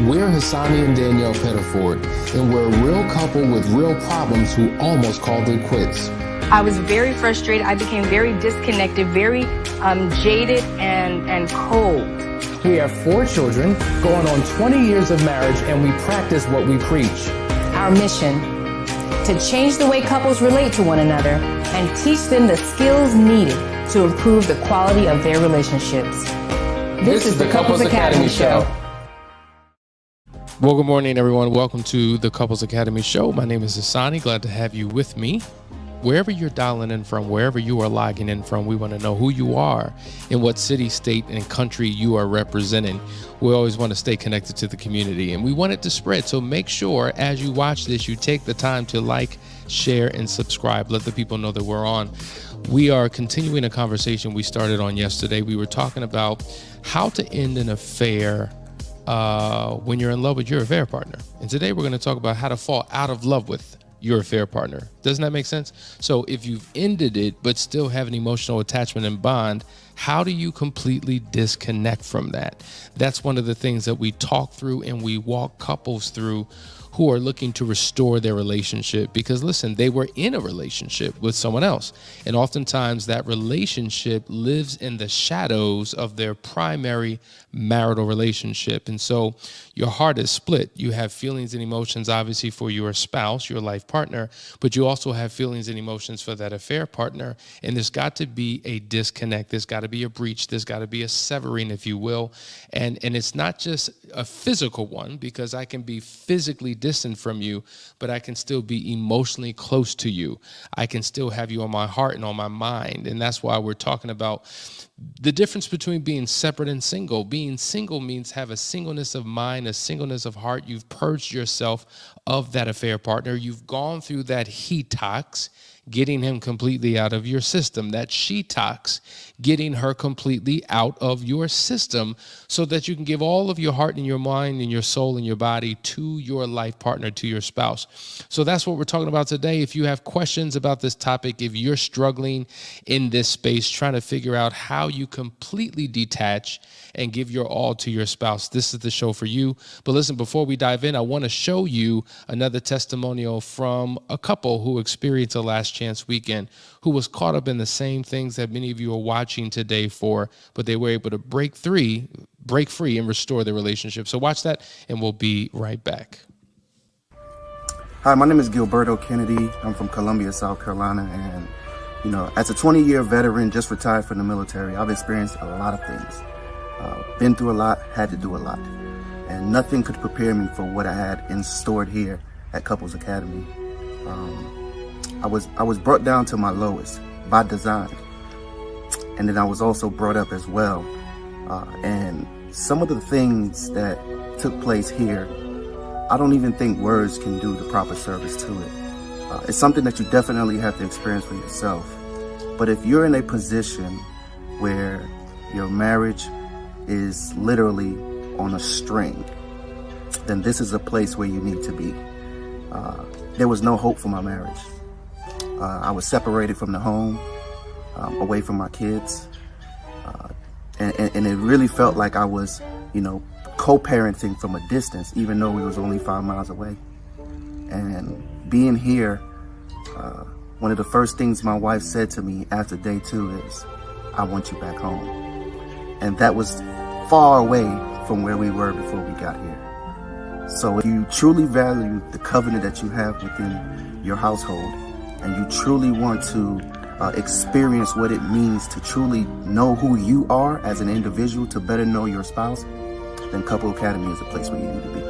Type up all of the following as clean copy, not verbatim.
We're Hasani and Danielle Pettiford, and we're a real couple with real problems who almost called it quits. I was very frustrated. I became very disconnected, very jaded and cold. We have 4 children, going on 20 years of marriage, and we practice what we preach. Our mission, to change the way couples relate to one another and teach them the skills needed to improve the quality of their relationships. This is the Couples Academy Show. Well, good morning, everyone. Welcome to the Couples Academy Show. My name is Hasani. Glad to have you with me. Wherever you're dialing in from, wherever you are logging in from, we want to know who you are and what city, state, and country you are representing. We always want to stay connected to the community, and we want it to spread. So make sure as you watch this, you take the time to like, share, and subscribe. Let the people know that we're on. We are continuing a conversation we started on yesterday. We were talking about how to end an affair when you're in love with your affair partner. And today we're going to talk about how to fall out of love with your affair partner. Doesn't that make sense? So if you've ended it but still have an emotional attachment and bond, how do you completely disconnect from that? That's one of the things that we talk through and we walk couples through who are looking to restore their relationship, because listen, they were in a relationship with someone else. And oftentimes that relationship lives in the shadows of their primary marital relationship. And so your heart is split. You have feelings and emotions, obviously, for your spouse, your life partner, but you also have feelings and emotions for that affair partner. And there's got to be a disconnect. There's got to be a breach. There's got to be a severing, if you will. And it's not just a physical one, because I can be physically distant from you, but I can still be emotionally close to you. I can still have you on my heart and on my mind. And that's why we're talking about the difference between being separate and single. Being single means have a singleness of mind, a singleness of heart. You've purged yourself of that affair partner. You've gone through that detox, getting him completely out of your system, that she-tox, getting her completely out of your system, so that you can give all of your heart and your mind and your soul and your body to your life partner, to your spouse. So that's what we're talking about today. If you have questions about this topic, if you're struggling in this space, trying to figure out how you completely detach and give your all to your spouse, this is the show for you. But listen, before we dive in, I want to show you another testimonial from a couple who experienced a last chance weekend, who was caught up in the same things that many of you are watching today for, but they were able to break free and restore their relationship. So watch that, and we'll be right back. Hi, my name is Gilberto Kennedy. I'm from Columbia, South Carolina, and as a 20-year veteran, just retired from the military, I've experienced a lot of things. Been through a lot, had to do a lot, and nothing could prepare me for what I had in store here at Couples Academy. I was brought down to my lowest by design, and then I was also brought up as well. And some of the things that took place here, I don't even think words can do the proper service to it. It's something that you definitely have to experience for yourself. But if you're in a position where your marriage is literally on a string, then this is a place where you need to be. There was no hope for my marriage. I was separated from the home, away from my kids. And it really felt like I was, co-parenting from a distance, even though we was only 5 miles away. And being here, one of the first things my wife said to me after day 2 is, "I want you back home." And that was far away from where we were before we got here. So if you truly value the covenant that you have within your household, and you truly want to experience what it means to truly know who you are as an individual, to better know your spouse, then Couple Academy is a place where you need to be.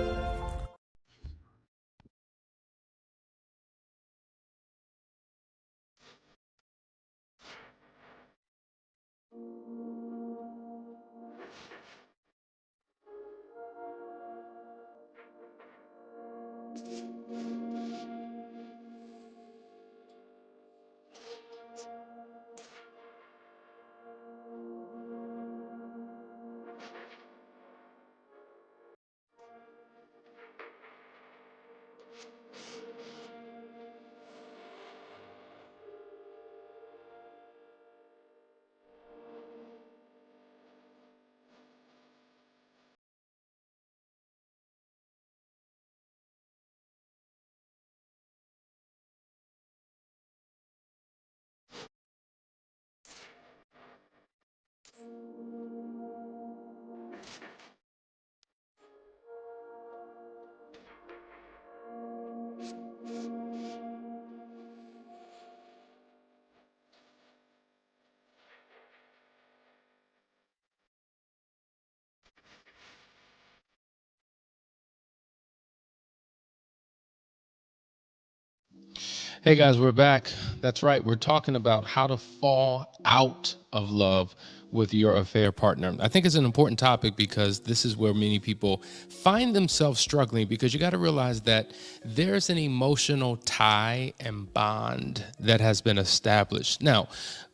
Hey guys, we're back. That's right. We're talking about how to fall out of love with your affair partner. I think it's an important topic because this is where many people find themselves struggling, because you got to realize that there's an emotional tie and bond that has been established. Now,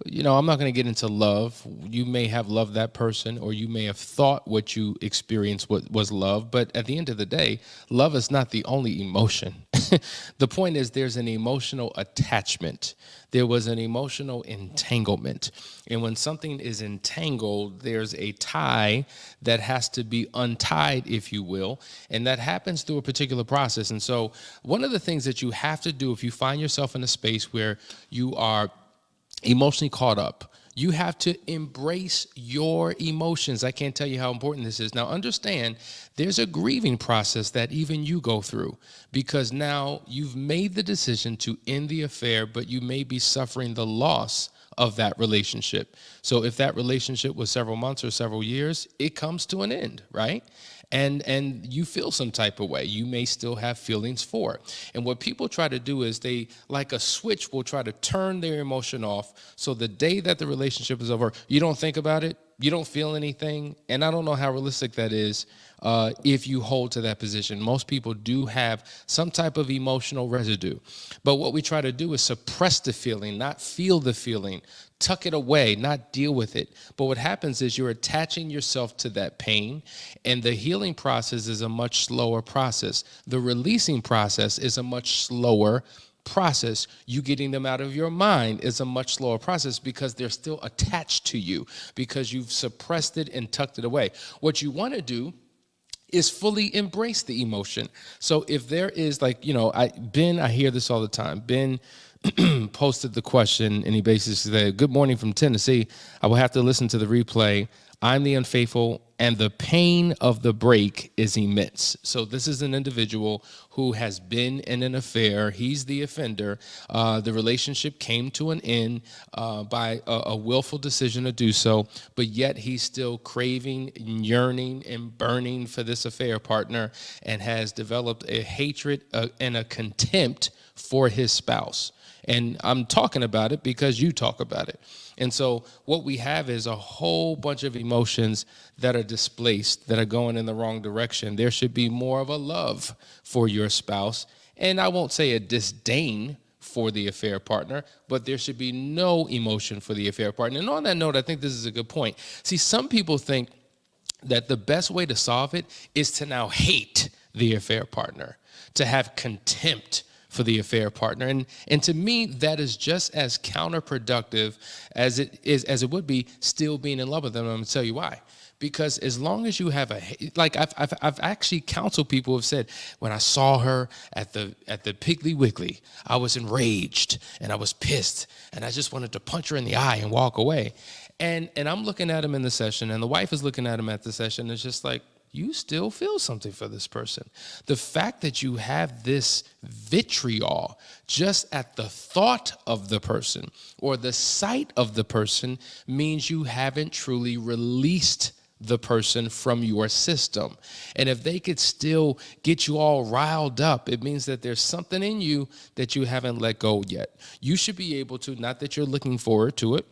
I'm not going to get into love. You may have loved that person, or you may have thought what you experienced was love, but at the end of the day, love is not the only emotion. The point is, there's an emotional attachment. There was an emotional entanglement. And when something is entangled, there's a tie that has to be untied, if you will. And that happens through a particular process. And so one of the things that you have to do if you find yourself in a space where you are emotionally caught up, you have to embrace your emotions. I can't tell you how important this is. Now, understand, there's a grieving process that even you go through, because now you've made the decision to end the affair, but you may be suffering the loss of that relationship. So if that relationship was several months or several years, it comes to an end, right? And you feel some type of way. You may still have feelings for it. And what people try to do is they, like a switch, will try to turn their emotion off. So the day that the relationship is over, you don't think about it, you don't feel anything. And I don't know how realistic that is if you hold to that position. Most people do have some type of emotional residue. But what we try to do is suppress the feeling, not feel the feeling. Tuck it away, not deal with it. But what happens is you're attaching yourself to that pain, and the healing process is a much slower process. The releasing process is a much slower process. You getting them out of your mind is a much slower process because they're still attached to you, because you've suppressed it and tucked it away. What you want to do is fully embrace the emotion. So if there is, like, I hear this all the time. Ben posted the question, and he basically said, "Good morning from Tennessee. I will have to listen to the replay. I'm the unfaithful, and the pain of the break is immense." So this is an individual who has been in an affair. He's the offender. The relationship came to an end by a willful decision to do so, but yet he's still craving, yearning, and burning for this affair partner, and has developed a hatred and a contempt for his spouse. And I'm talking about it because you talk about it. And so what we have is a whole bunch of emotions that are displaced, that are going in the wrong direction. There should be more of a love for your spouse. And I won't say a disdain for the affair partner, but there should be no emotion for the affair partner. And on that note, I think this is a good point. See, some people think that the best way to solve it is to now hate the affair partner, to have contempt for the affair partner. And to me, that is just as counterproductive as it would be still being in love with them. I'm gonna tell you why. Because as long as you have I've actually counseled people who have said, when I saw her at the Piggly Wiggly, I was enraged and I was pissed and I just wanted to punch her in the eye and walk away. And I'm looking at him in the session, and the wife is looking at him at the session, and it's just like, you still feel something for this person. The fact that you have this vitriol just at the thought of the person or the sight of the person means you haven't truly released the person from your system. And if they could still get you all riled up, it means that there's something in you that you haven't let go yet. You should be able to, not that you're looking forward to it,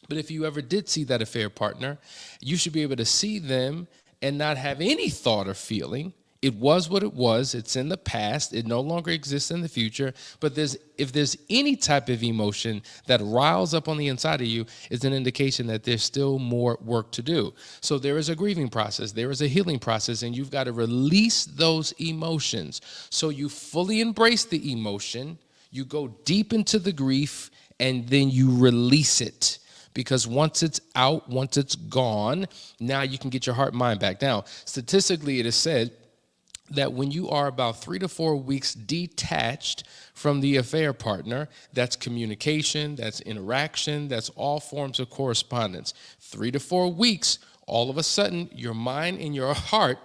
but if you ever did see that affair partner, you should be able to see them and not have any thought or feeling. It was what it was. It's in the past. It no longer exists in the future. But if there's any type of emotion that riles up on the inside of you, it's an indication that there's still more work to do. So there is a grieving process. There is a healing process, and you've got to release those emotions. So you fully embrace the emotion, you go deep into the grief, and then you release it. Because once it's out, once it's gone, now you can get your heart and mind back. Now, statistically, it is said that when you are about 3 to 4 weeks detached from the affair partner, that's communication, that's interaction, that's all forms of correspondence. 3 to 4 weeks, all of a sudden, your mind and your heart,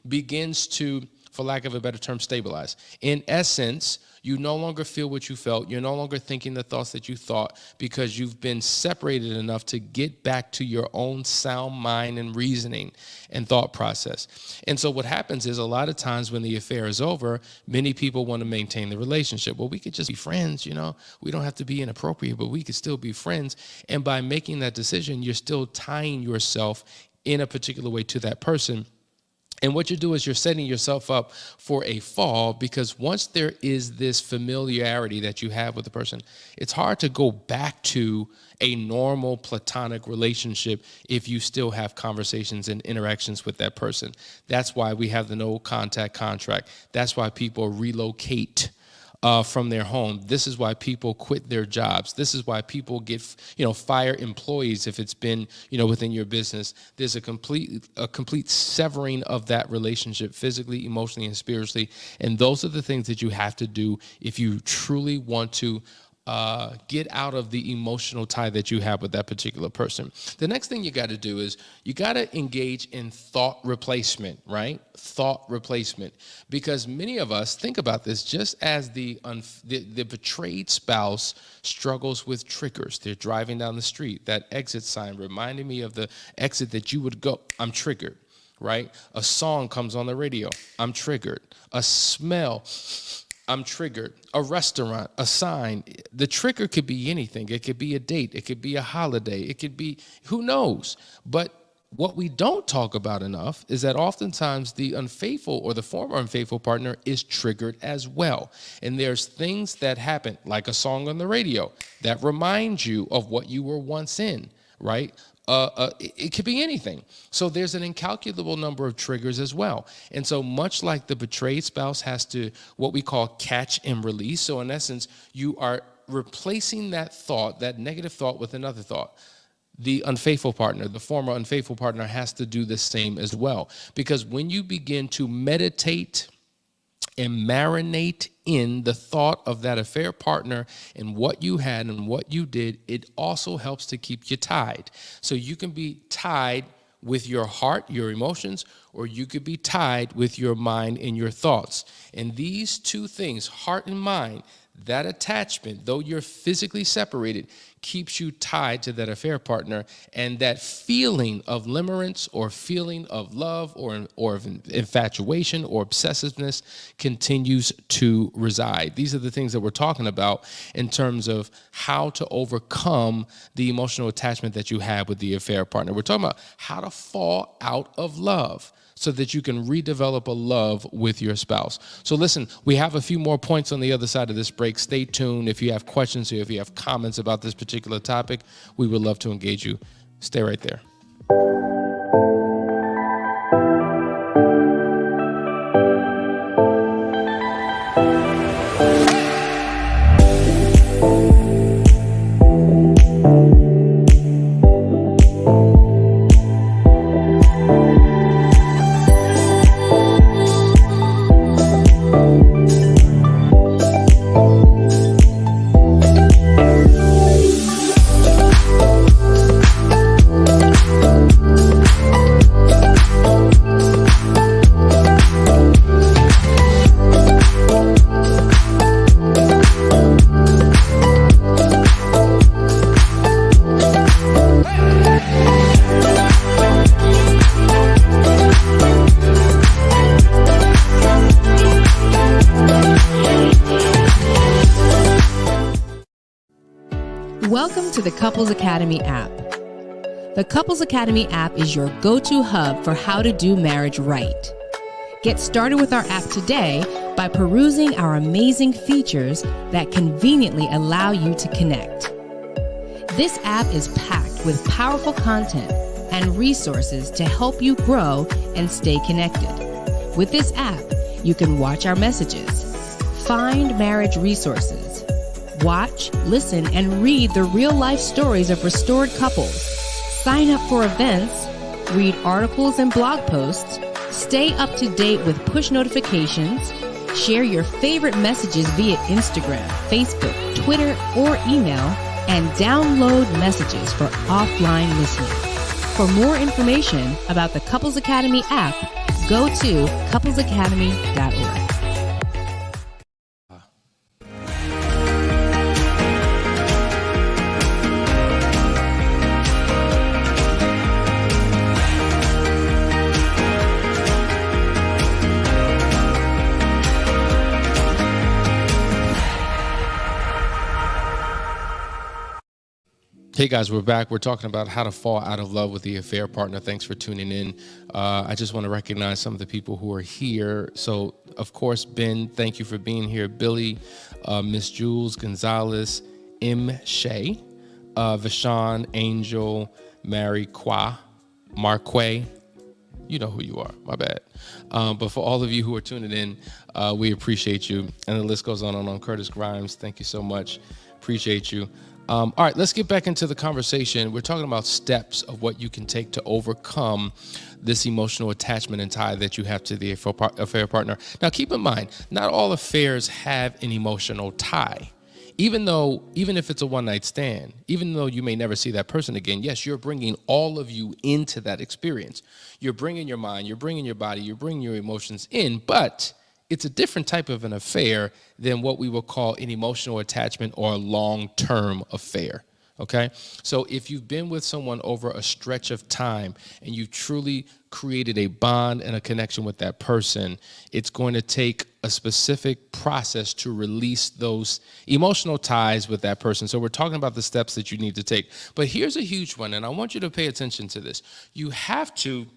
begins to, for lack of a better term, stabilize. In essence, you no longer feel what you felt. You're no longer thinking the thoughts that you thought because you've been separated enough to get back to your own sound mind and reasoning and thought process. And so what happens is a lot of times when the affair is over, many people want to maintain the relationship. Well, we could just be friends, We don't have to be inappropriate, but we could still be friends. And by making that decision, you're still tying yourself in a particular way to that person. And what you do is you're setting yourself up for a fall, because once there is this familiarity that you have with the person, it's hard to go back to a normal platonic relationship if you still have conversations and interactions with that person. That's why we have the no contact contract. That's why people relocate from their home. This is why people quit their jobs. This is why people get, fire employees if it's been, within your business. There's a complete severing of that relationship physically, emotionally, and spiritually. And those are the things that you have to do if you truly want to get out of the emotional tie that you have with that particular person. The next thing you got to do is you got to engage in thought replacement, right? Thought replacement. Because many of us think about this just as the betrayed spouse struggles with triggers. They're driving down the street. That exit sign reminding me of the exit that you would go. I'm triggered, right? A song comes on the radio. I'm triggered. A smell. I'm triggered. A restaurant, a sign. The trigger could be anything. It could be a date. It could be a holiday. It could be, who knows? But what we don't talk about enough is that oftentimes the unfaithful or the former unfaithful partner is triggered as well. And there's things that happen, like a song on the radio, that reminds you of what you were once in, right? It could be anything. So there's an incalculable number of triggers as well. And so much like the betrayed spouse has to, what we call catch and release. So in essence, you are replacing that thought, that negative thought, with another thought. The unfaithful partner, the former unfaithful partner, has to do the same as well. Because when you begin to meditate and marinate in the thought of that affair partner and what you had and what you did, it also helps to keep you tied. So you can be tied with your heart, your emotions, or you could be tied with your mind and your thoughts. And these two things, heart and mind, that attachment, though you're physically separated, keeps you tied to that affair partner, and that feeling of limerence or feeling of love or of infatuation or obsessiveness continues to reside. These are the things that we're talking about in terms of how to overcome the emotional attachment that you have with the affair partner. We're talking about how to fall out of love so that you can redevelop a love with your spouse. So listen, we have a few more points on the other side of this break. Stay tuned. If you have questions or if you have comments about this particular topic, we would love to engage you. Stay right there. Welcome to the Couples Academy app. The Couples Academy app is your go-to hub for how to do marriage right. Get started with our app today by perusing our amazing features that conveniently allow you to connect. This app is packed with powerful content and resources to help you grow and stay connected. With this app, you can watch our messages, find marriage resources, watch, listen, and read the real-life stories of restored couples, sign up for events, read articles and blog posts, stay up to date with push notifications, share your favorite messages via Instagram, Facebook, Twitter, or email, and download messages for offline listening. For more information about the Couples Academy app, go to couplesacademy.org. Hey guys, we're back. We're talking about how to fall out of love with the affair partner. Thanks for tuning in. I just want to recognize some of the people who are here. So, of course, Ben, thank you for being here. Billy, Miss Jules, Gonzalez, M. Shea, Vashon, Angel, Mary Qua, Marquay. You know who you are. My bad. But for all of you who are tuning in, we appreciate you. And the list goes on. Curtis Grimes, thank you so much. Appreciate you. All right, let's get back into the conversation. We're talking about steps of what you can take to overcome this emotional attachment and tie that you have to the affair partner. Now, keep in mind, not all affairs have an emotional tie. Even if it's a one-night stand, even though you may never see that person again, yes, you're bringing all of you into that experience. You're bringing your mind, you're bringing your body, you're bringing your emotions in, but it's a different type of an affair than what we will call an emotional attachment or a long-term affair, okay? So if you've been with someone over a stretch of time and you truly created a bond and a connection with that person, it's going to take a specific process to release those emotional ties with that person. So we're talking about the steps that you need to take. But here's a huge one, and I want you to pay attention to this. You have to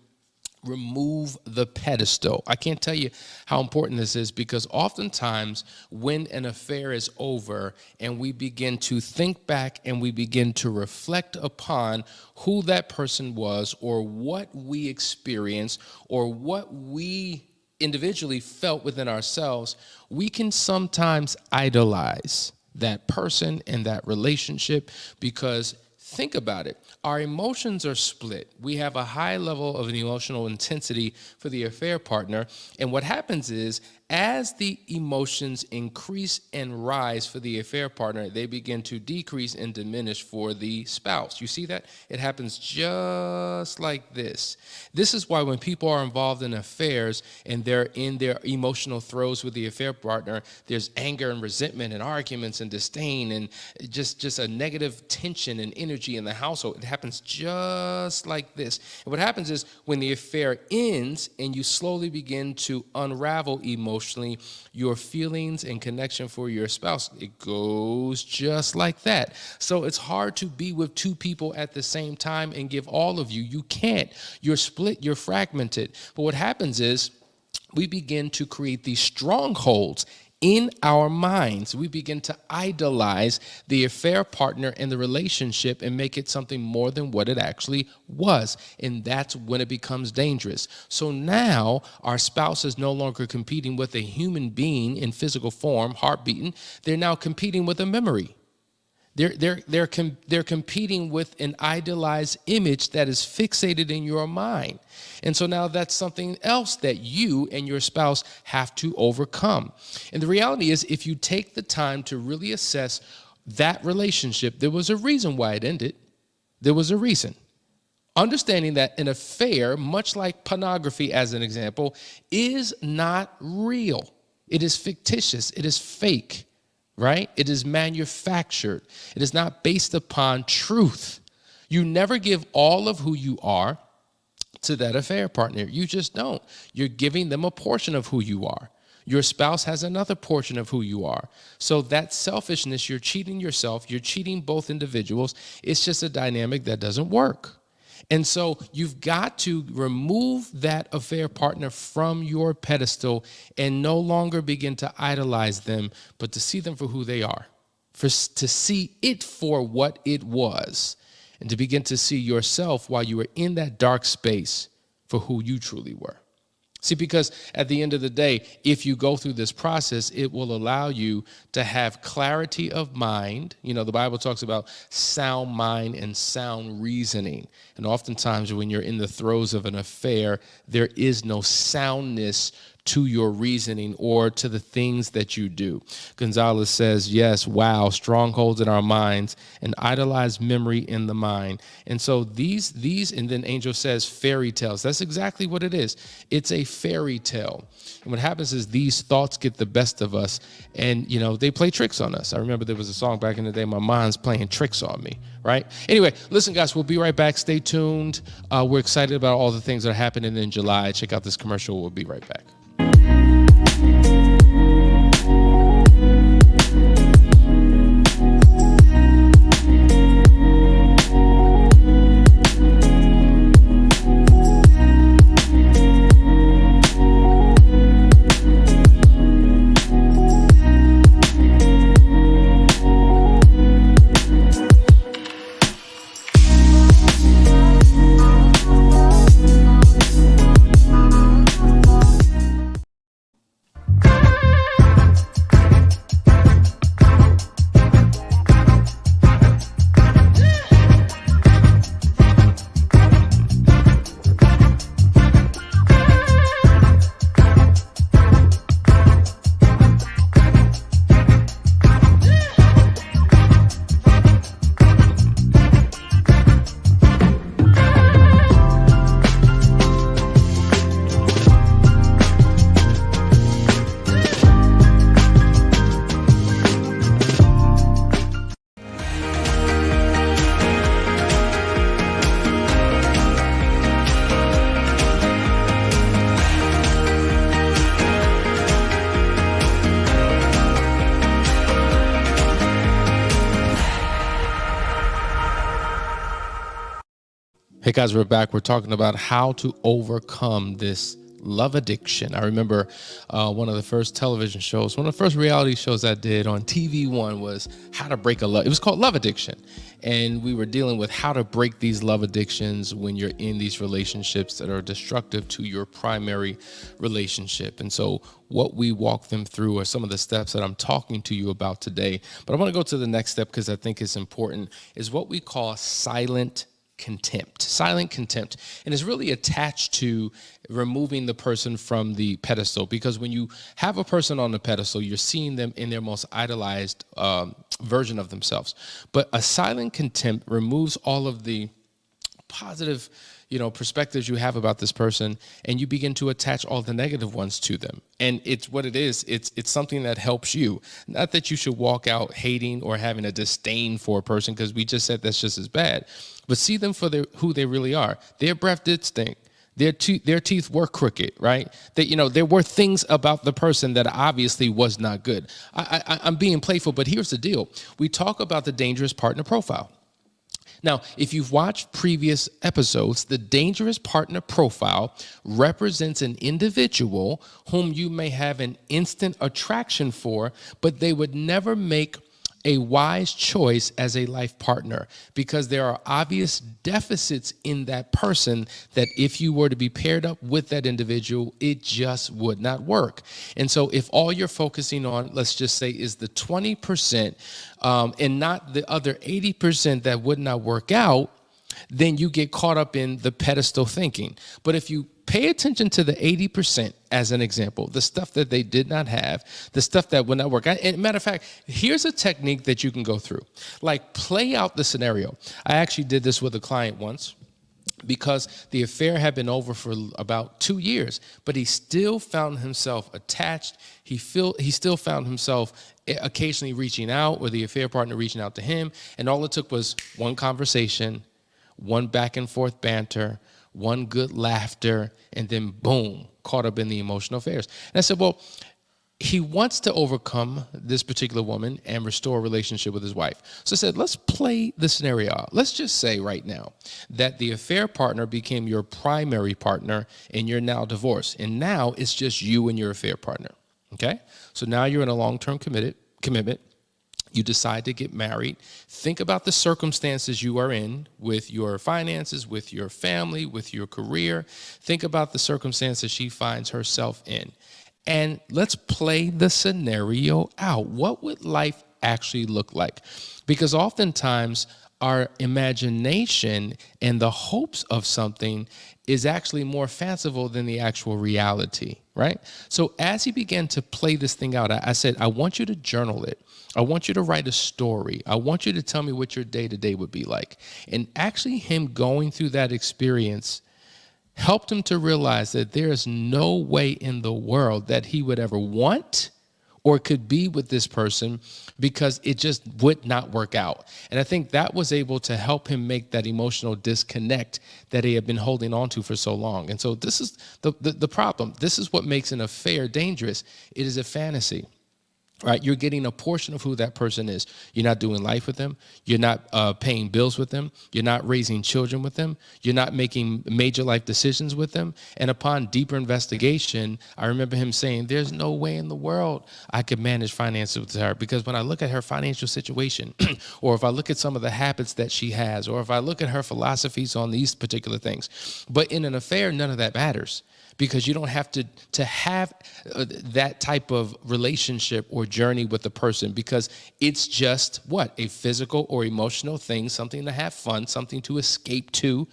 remove the pedestal. I can't tell you how important this is, because oftentimes when an affair is over and we begin to think back and we begin to reflect upon who that person was or what we experienced or what we individually felt within ourselves, we can sometimes idolize that person and that relationship, because think about it. Our emotions are split. We have a high level of an emotional intensity for the affair partner. And what happens is, as the emotions increase and rise for the affair partner, they begin to decrease and diminish for the spouse. You see that? It happens just like this. This is why when people are involved in affairs and they're in their emotional throes with the affair partner, there's anger and resentment and arguments and disdain and just a negative tension and energy in the household. It happens just like this. And what happens is, when the affair ends and you slowly begin to unravel emotionally your feelings and connection for your spouse, it goes just like that. So it's hard to be with two people at the same time and give all of you. You can't. You're split, you're fragmented. But what happens is, we begin to create these strongholds in our minds. We begin to idolize the affair partner and the relationship and make it something more than what it actually was. And that's when it becomes dangerous. So now our spouse is no longer competing with a human being in physical form, heart beating. They're now competing with a memory. They're competing with an idealized image that is fixated in your mind. And so now that's something else that you and your spouse have to overcome. And the reality is, if you take the time to really assess that relationship, there was a reason why it ended. There was a reason. Understanding that an affair, much like pornography as an example, is not real. It is fictitious. It is fake. Right? It is manufactured. It is not based upon truth. You never give all of who you are to that affair partner. You just don't. You're giving them a portion of who you are. Your spouse has another portion of who you are. So that selfishness, you're cheating yourself. You're cheating both individuals. It's just a dynamic that doesn't work. And so you've got to remove that affair partner from your pedestal and no longer begin to idolize them, but to see them for who they are, to see it for what it was, and to begin to see yourself while you were in that dark space for who you truly were. See, because at the end of the day, if you go through this process, it will allow you to have clarity of mind. You know, the Bible talks about sound mind and sound reasoning. And oftentimes when you're in the throes of an affair, there is no soundness to your reasoning or to the things that you do. Gonzalez says, yes, wow, strongholds in our minds, an idolized memory in the mind. And so these, and then Angel says fairy tales. That's exactly what it is. It's a fairy tale. And what happens is these thoughts get the best of us, and, you know, they play tricks on us. I remember there was a song back in the day, my mind's playing tricks on me, right? Anyway, listen, guys, we'll be right back. Stay tuned. We're excited about all the things that are happening in July. Check out this commercial. We'll be right back. Hey guys, we're back. We're talking about how to overcome this love addiction. I remember one of the first television shows, one of the first reality shows I did on TV1 was How to Break a Love. It was called Love Addiction. And we were dealing with how to break these love addictions when you're in these relationships that are destructive to your primary relationship. And so what we walk them through are some of the steps that I'm talking to you about today. But I want to go to the next step because I think it's important, is what we call silent contempt. Silent contempt. And it's really attached to removing the person from the pedestal, because when you have a person on the pedestal, you're seeing them in their most idolized version of themselves. But a silent contempt removes all of the positive, perspectives you have about this person, and you begin to attach all the negative ones to them. And it's what it is. It's something that helps you. Not that you should walk out hating or having a disdain for a person, because we just said that's just as bad. But see them for who they really are. Their breath did stink. Their teeth were crooked, right? That, there were things about the person that obviously was not good. I'm being playful, but here's the deal. We talk about the dangerous partner profile. Now, if you've watched previous episodes, the dangerous partner profile represents an individual whom you may have an instant attraction for, but they would never make a wise choice as a life partner, because there are obvious deficits in that person that if you were to be paired up with that individual, it just would not work. And so if all you're focusing on, let's just say, is the 20% and not the other 80% that would not work out, then you get caught up in the pedestal thinking. But if you pay attention to the 80% as an example, the stuff that they did not have, the stuff that would not work. And matter of fact, here's a technique that you can go through. Like, play out the scenario. I actually did this with a client once, because the affair had been over for about 2 years, but he still found himself attached. He still found himself occasionally reaching out, or the affair partner reaching out to him. And all it took was one conversation, one back and forth banter, one good laughter, and then boom, caught up in the emotional affairs. And I said, well, he wants to overcome this particular woman and restore a relationship with his wife. So I said, let's play the scenario out. Let's just say right now that the affair partner became your primary partner and you're now divorced. And now it's just you and your affair partner, okay? So now you're in a long-term commitment. You decide to get married. Think about the circumstances you are in with your finances, with your family, with your career. Think about the circumstances she finds herself in. And let's play the scenario out. What would life actually look like? Because oftentimes our imagination and the hopes of something is actually more fanciful than the actual reality, right? So as he began to play this thing out, I said, I want you to journal it. I want you to write a story. I want you to tell me what your day-to-day would be like. And actually him going through that experience helped him to realize that there is no way in the world that he would ever want or could be with this person because it just would not work out. And I think that was able to help him make that emotional disconnect that he had been holding on to for so long. And so this is the problem. This is what makes an affair dangerous. It is a fantasy. Right, you're getting a portion of who that person is. You're not doing life with them. You're not paying bills with them. You're not raising children with them. You're not making major life decisions with them. And upon deeper investigation, I remember him saying, there's no way in the world I could manage finances with her, because when I look at her financial situation, or if I look at some of the habits that she has, or if I look at her philosophies on these particular things. But in an affair, none of that matters, because you don't have to have that type of relationship or journey with the person, because it's just what? A physical or emotional thing, something to have fun, something to escape to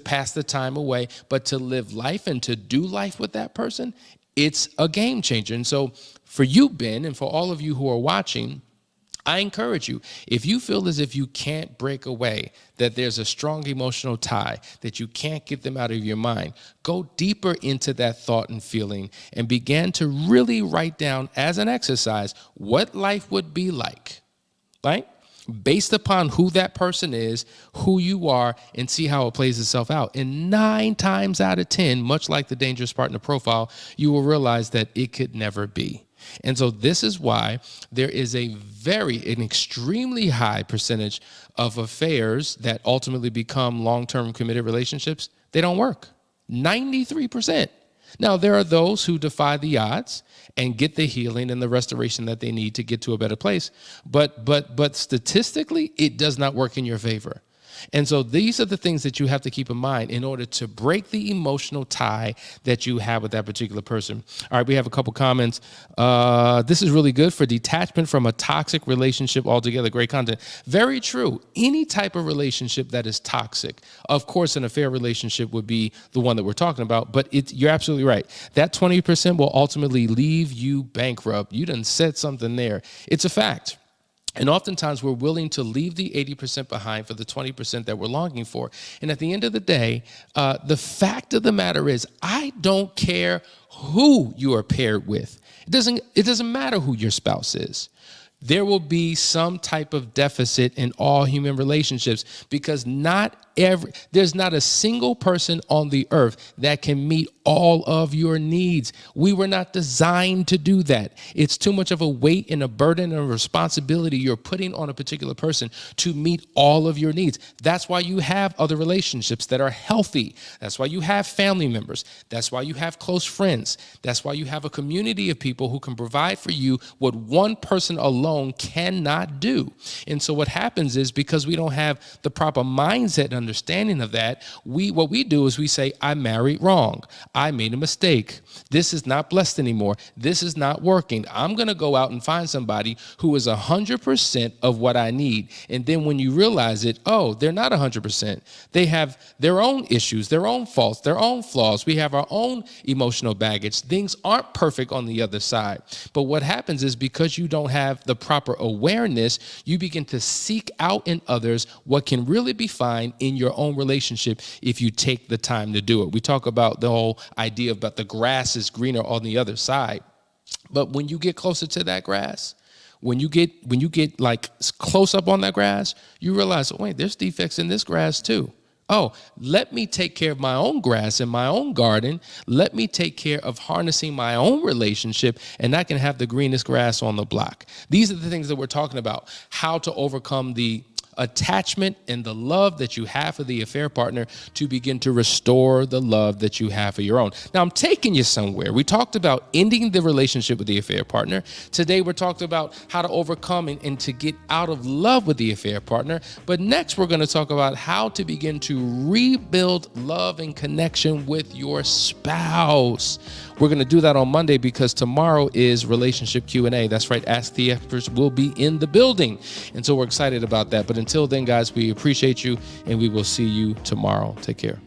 pass the time away. But to live life and to do life with that person, it's a game changer. And so for you, Ben, and for all of you who are watching, I encourage you, if you feel as if you can't break away, that there's a strong emotional tie, that you can't get them out of your mind, go deeper into that thought and feeling and begin to really write down as an exercise what life would be like, right? Based upon who that person is, who you are, and see how it plays itself out. And 9 times out of 10, much like the Dangerous Partner Profile, you will realize that it could never be. And so this is why there is an extremely high percentage of affairs that ultimately become long-term committed relationships. They don't work. 93%. Now, there are those who defy the odds and get the healing and the restoration that they need to get to a better place. But statistically, it does not work in your favor. And so these are the things that you have to keep in mind in order to break the emotional tie that you have with that particular person. All right, we have a couple comments. This is really good for detachment from a toxic relationship altogether. Great content. Very true. Any type of relationship that is toxic, of course, an affair relationship would be the one that we're talking about, but you're absolutely right. That 20% will ultimately leave you bankrupt. You done said something there. It's a fact. And oftentimes we're willing to leave the 80% behind for the 20% that we're longing for. And at the end of the day, the fact of the matter is, I don't care who you are paired with. It doesn't matter who your spouse is. There will be some type of deficit in all human relationships, because there's not a single person on the earth that can meet all of your needs. We were not designed to do that. It's too much of a weight and a burden and a responsibility you're putting on a particular person to meet all of your needs. That's why you have other relationships that are healthy. That's why you have family members. That's why you have close friends. That's why you have a community of people who can provide for you what one person alone cannot do. And so what happens is, because we don't have the proper mindset and understanding of that, what we do is we say, I married wrong. I made a mistake. This is not blessed anymore. This is not working. I'm going to go out and find somebody who is 100% of what I need. And then when you realize it, oh, they're not 100%. They have their own issues, their own faults, their own flaws. We have our own emotional baggage. Things aren't perfect on the other side. But what happens is, because you don't have the proper awareness, you begin to seek out in others what can really be fine in your own relationship if you take the time to do it. We talk about the whole idea about the grass is greener on the other side. But when you get closer to that grass, when you get like close up on that grass, you realize, oh, wait, there's defects in this grass too. Oh, let me take care of my own grass in my own garden. Let me take care of harnessing my own relationship, and I can have the greenest grass on the block. These are the things that we're talking about, how to overcome the attachment and the love that you have for the affair partner to begin to restore the love that you have for your own. Now, I'm taking you somewhere. We talked about ending the relationship with the affair partner. Today, we're talking about how to overcome and to get out of love with the affair partner. But next, we're going to talk about how to begin to rebuild love and connection with your spouse. We're going to do that on Monday because tomorrow is relationship Q&A. That's right. Ask the Experts will be in the building. And so we're excited about that. But until then, guys, we appreciate you and we will see you tomorrow. Take care.